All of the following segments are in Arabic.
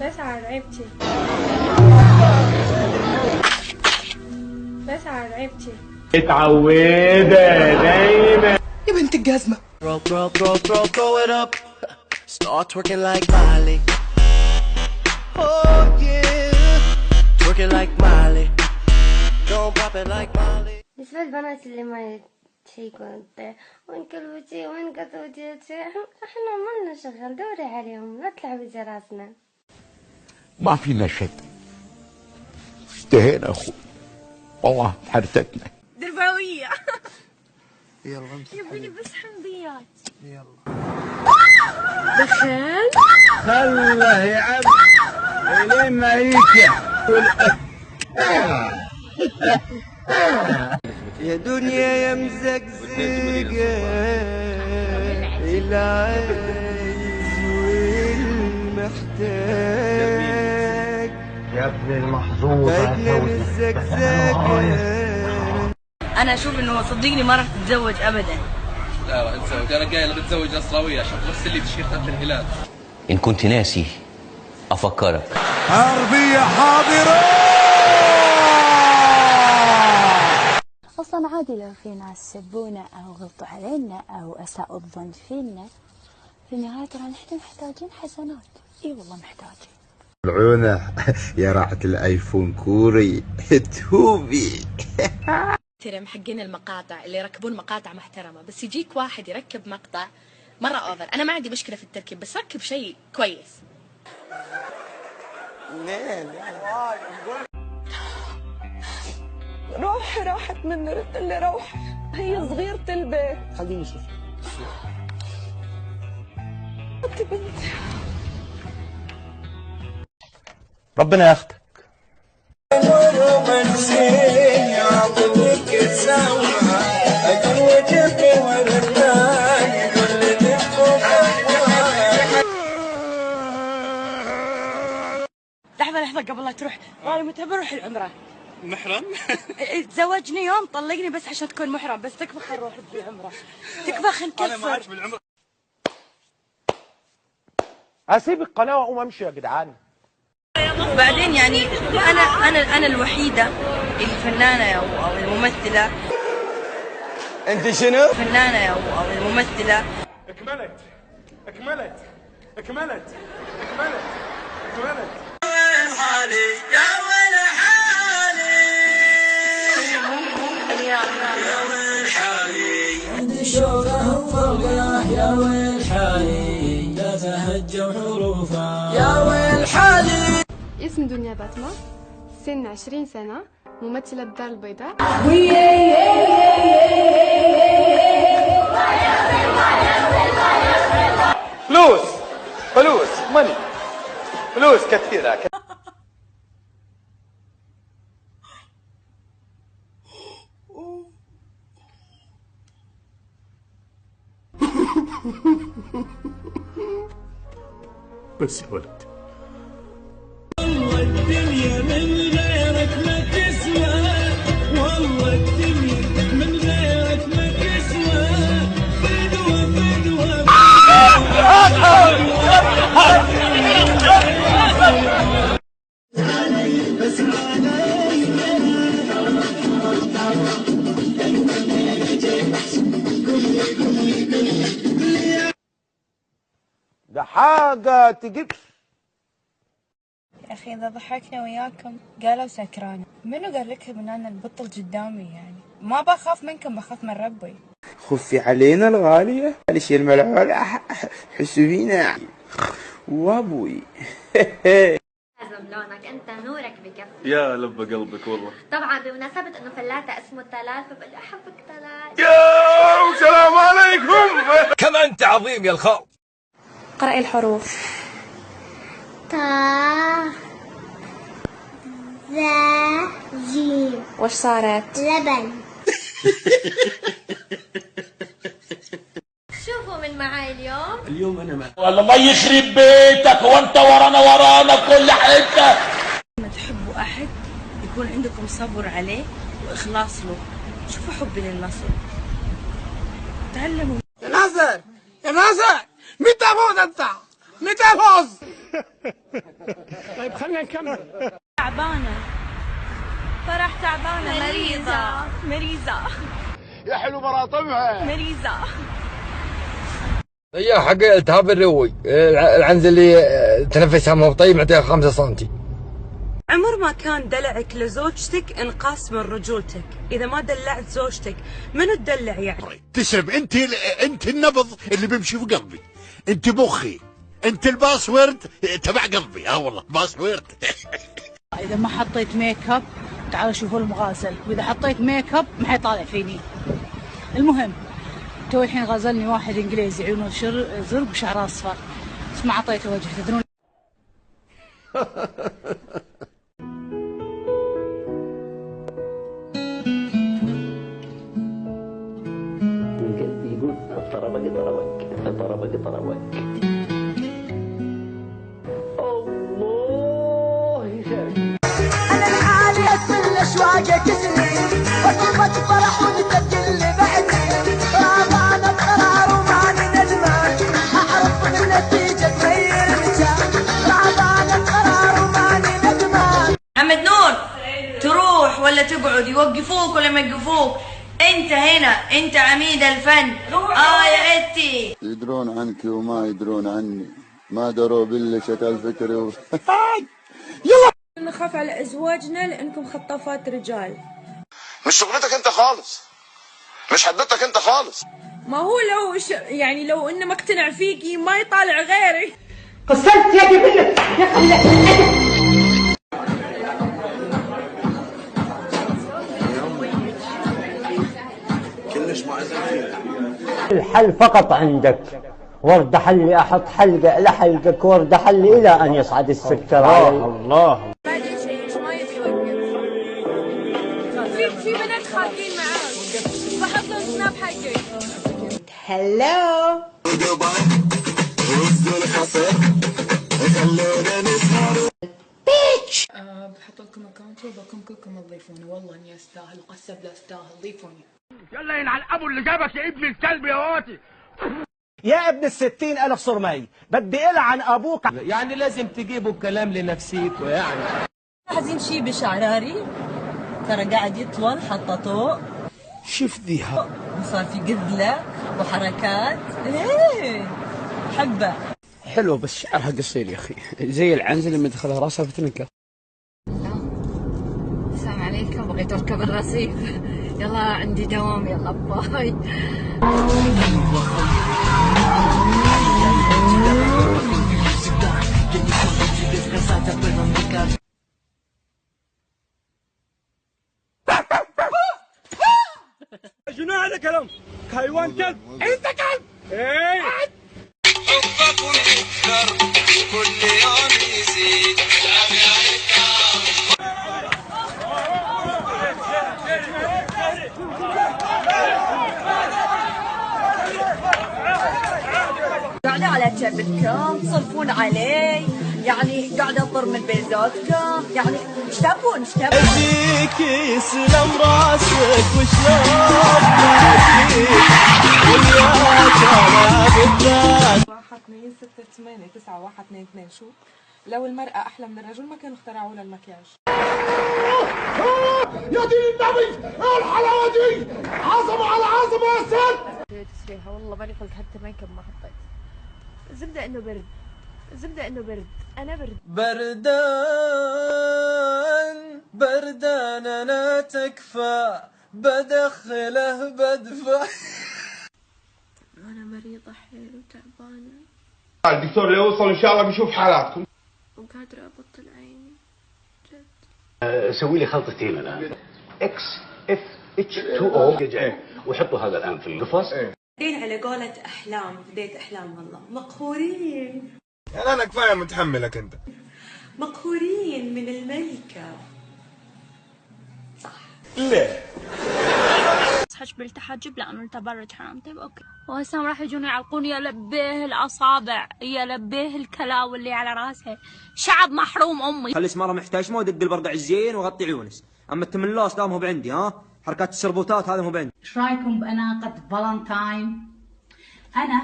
بس عربتي بس عربتي اتعودة دايما يا بنت الجزمة. Throw it up. Start twerking like Miley. Oh yeah. Twerking like Miley. Don't pop it like Miley. بالنسبة للبنات اللي ما تشيكون وين كلبتي وين قطوتي احنا عملنا شغل دوري عليهم لا تلعبي زي راسنا. ما فينا شك، اشتهينا اخوي والله حرتتنا درباوية. يلا يبيني بس حمضيات. يلا دخل الله يا عم الين ما يجي يا دنيا يا مزقزقة العايز والمحتاج يا ابن المحظوظ بدنا مزقزقة. أنا أشوف إنه صدقني ما راح تتزوج أبدا. لا نتزوج، انا قايل بتزوج نصراويه عشان تغسل لي تيشيرتات الهلال. إن كنت ناسي أفكرك. عربية حاضرة. أصلا عادي لو في ناس سبونا أو غلطوا علينا أو أساءوا الظن فينا، في النهاية ترى نحن محتاجين حسنات. إي والله محتاجين. العونة يا راحة الايفون كوري توبي. ترى محقين المقاطع اللي يركبون مقاطع محترمة، بس يجيك واحد يركب مقطع مرة أوفر. أنا ما عندي مشكلة في التركيب، بس ركب شيء كويس. روحي راحت مني، رد اللي روحي هي صغيرة البيت. خليني اشوف. انت بنتي. ربنا ياخدك. لحظة قبل لا تروح، أنا متى بروح العمرة؟ محرم؟ تزوجني يوم طلقني بس عشان تكون محرم، بس تكفى خل نروح بالعمرة. تكفى خل نكفر. بالعمر. هسيب القناة واقوم امشي يا جدعان. بعدين يعني أنا الوحيدة الفنانة أو الممثلة. انت شنو؟ فنانة أو الممثلة. اكملت. يا ويل حالي يا ويل حالي عندي شوقه وفرقه يا ويل حالي لا تهجم حروفه يا ويل حالي. اسم دنيا باتما، سن 20 سنة، ممثلة الدار البيضاء. فلوس ماني، فلوس كثيرة. بس يا ولد والله الدنيا من غيرك ما تسوى، والله الدنيا من غيرك ما تسوى. فدوة ده حاجة تجيب. يا أخي إذا ضحكنا وياكم قالوا سكرانة. منو قال لكم إن أنا البطل قدامي؟ يعني ما بخاف منكم، بخاف من ربي. خفي علينا الغالية معلش يا الملعون حسوا فينا وابوي. حزم لونك انت نورك بكفي. يا لب قلبك والله. طبعا بمناسبة انه فلاتة اسمه تلال فبدي احبك تلال. يا والسلام عليكم. كم أنت عظيم يا الخال. قرأي الحروف. تا ذا جيم. وش صارت؟ لبن. شوفوا من معاي اليوم انا ما والله ما يخرب بيتك وانت ورانا كل حته. لما تحبوا أحد يكون عندكم صبر عليه وإخلاص له. شوفوا حبي للنصر، تعلموا. يا ناصر متى فوز انت؟ متى فوز؟ طيب خلينا نكمل. تعبانة فرح، تعبانة مريضة يا حلو براطمها. مريضة. هي حق التهاب الرئوي، العنز اللي تنفسها مو طيب نعطيها 5 سنتي. عمر ما كان دلعك لزوجتك انقاص من رجولتك. اذا ما دلعت زوجتك منو تدلع يعني؟ تسلم. انت النبض اللي بيمشي في قلبي، انت مخي، انت الباسورد تبع قلبي. والله باسورد. اذا ما حطيت ميك اب تعالوا شوفوا المغاسل، واذا حطيت ميك اب ما حيطالع فيني. المهم تو الحين غازلني واحد انجليزي عيونه زرق وشعره اصفر، بس ما اعطيته وجه. تدرون من قلبي يقول طربك طربك طربك. الله يسعدك. انا الحالي كل اشواقك سنين، وطلبك فرح وتسجل لي بعدين. رابعنا بقرار وماني ندمان، اعرف من النتيجة تغير مكان. رابعنا بقرار وماني ندمان. محمد نور، تروح ولا تقعد؟ يوقفوك ولا ما يوقفوك؟ انت هنا، انت عميد الفن. يا انتي يدرون عنك وما يدرون عني، ما دروا بلشة الفكر نخاف على ازواجنا لانكم خطافات رجال. مش شغلتك انت خالص، مش حدتك انت خالص. ما هو لو يعني لو انه مقتنع فيكي ما يطالع غيري. قصرت يا جبلة يا خلك. الحل فقط عندك. ورد حلي احط حلقه لحلقك، ورد حلي الى ان يصعد السكر علي. الله. بعدين شيء ما يبي يوقف. في بنات خارجين معاك فحطوا سناب حقك. هلو بحط لكم اكونتي وبكم كلكم تضيفوني. والله اني استاهل وقسم لا استاهل. ضيفوني. يلا ينعل ابو اللي جابك يا ابن الكلب يا واتي. يا ابن 60,000 صرمي، بدي العن ابوك. يعني لازم تجيبوا الكلام لنفسيكوا يعني. عايزين شي بشعراري ترى قاعد يطول حطته. شوف ذيها وصار في قذلة وحركات. ايه حبه. حلوة بس شعرها قصير يا اخي، زي العنز اللي مدخلها راسها بتنكر. السلام عليكم، بغيت اركب الرصيف. يلا عندي دوام، يلا باي. شنو هذا كلام؟ حيوان كلب، انت كلب. ايه حبك ويكثر كل يوم يزيد. قاعدة على جنبكم تصرفون علي، يعني قاعدة اضر من بين زوجكم، يعني ايش تبون ايش تبون؟ اديك يسلم راسك وشلون ماشي وياك انا بالذات. 1 2 6 8 9 1 2 2. شو لو المرأة أحلى من الرجل ما كانوا اخترعوا لها المكياج. يا دين النبي، الحلاوة دي عظمة على عظمة يا سيد. تسريحة والله ماني قلت حتى ميك اب ما حطيت. الزبدة انه برد، الزبدة انه برد، انا برد. بردان انا تكفى، بدخله بدفع. انا مريضة حيل وتعبانة الدكتور اللي يوصل ان شاء الله بيشوف حالاتكم. وقادرة ابطل عيني جد. سوي لي خلطتين الان، اكس اف اتش 2 او وحطوا هذا الان في القفص. بعدين على قولة أحلام، بديت أحلام والله مقهورين. يعني انا كفايه متحملك انت. مقهورين من الميك اب. صح. ليه؟ اصحش بالتحجب لانه التبرج حرام. طيب اوكي، وهسه راح يجون يعلقون يا لبيه الاصابع يا لبيه الكلاوي اللي على راسها. شعب محروم امي. خلي اسماره محتشمه ودق البردع الزين وغطي عيونس. اما التملاص لا مو بعندي. حركات السربوتات هذا مو بعندي. ايش رايكم باناقه فالنتاين؟ انا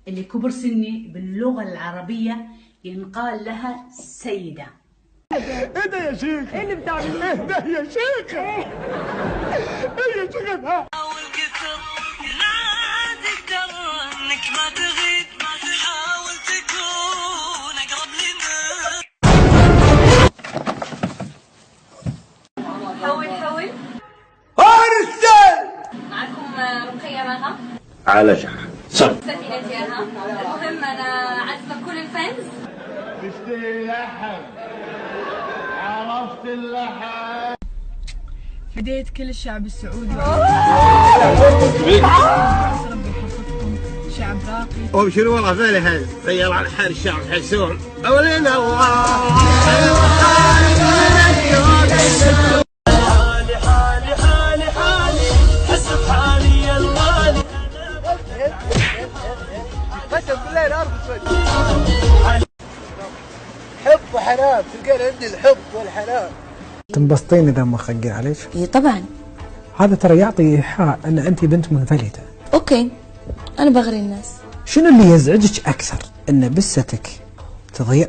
اللي كبر سني باللغه العربيه ينقال لها سيدة. ايه ده يا شيخ؟ ايه اللي بتعمل؟ ايه ده يا شيخ؟ ايه يا شيخ ده؟ حاول كثر لا تقدر انك ما تغيب، حاول تكون اقرب لنا. حول ارسل معكم رقية مها على شحن سفينة ياها. المهم انا عازمة كل الفانز. تشتري لحم، عرفت اللحم. فديت كل الشعب السعودي. ربي يحفظكم شعب راقي. وبشر والله فالح سير على حال الشعب حسون اولين الله. حالي حسب حالي يا الغالي. قسم بالله الارض اسود. حب وحنان، تلقين عندي الحب والحنان. تنبسطين اذا ما خقر عليك؟ اي طبعا. هذا ترى يعطي ايحاء ان انت بنت منفلته. اوكي انا بغري الناس. شنو اللي يزعجك اكثر؟ ان بستك تضيع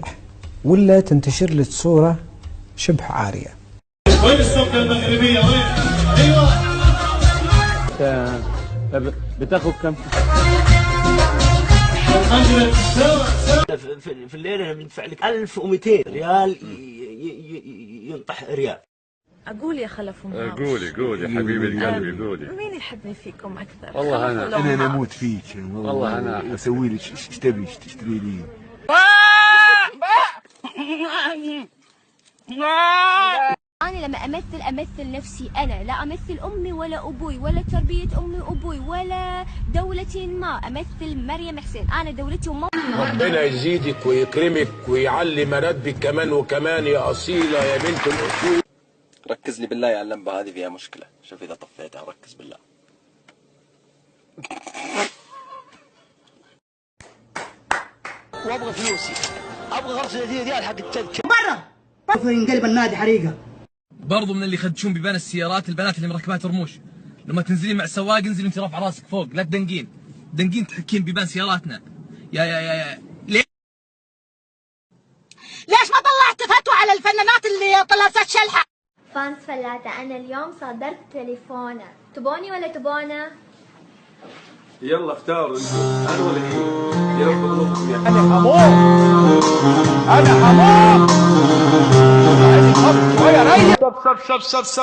ولا تنتشر لك صوره شبه عاريه؟ وين السمكه المغربيه وين؟ ايوه. بتاخذ كم؟ في الليله بندفع لك 1200 ريال ينطح ريال. اقول يا خلف ومهاوش. قولي يا حبيبة قلبي قولي. مين يحبني فيكم اكثر؟ والله انا اموت فيك والله. انا اسوي لك ايش تبي تشتري لي. أنا لما أمثل نفسي أنا، لا أمثل أمي ولا أبوي ولا تربية أمي وأبوي ولا دولتي ما، أمثل مريم حسين. أنا دولتي وماما. ربنا يزيدك ويكرمك ويعلي مراتبك كمان وكمان يا أصيلة يا بنت الأصول. ركز لي بالله يا اللمبة هذه فيها مشكلة، شوف إذا طفيتها ركز بالله. وابغى فلوسي، ابغى 5 ريال حق التذكره. برا ينقلب النادي حريقه. برضو من اللي يخدشون بيبان السيارات البنات اللي مركبات رموش، لما تنزلين مع السواق انزلي وانت رافع راسك فوق، لا تدنقين تحكين بيبان سياراتنا. يا ليش ما طلعت فتوى على الفنانات اللي طلعت شلحة؟ فانس فلاتة، أنا اليوم صدرت تليفونه، تبوني ولا تبونه؟ يلا اختاروا انتم، انا ولا هي؟ يا رب يا انا حمار.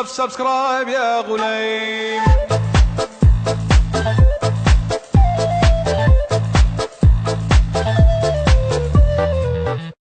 سبسكرايب يا غليم.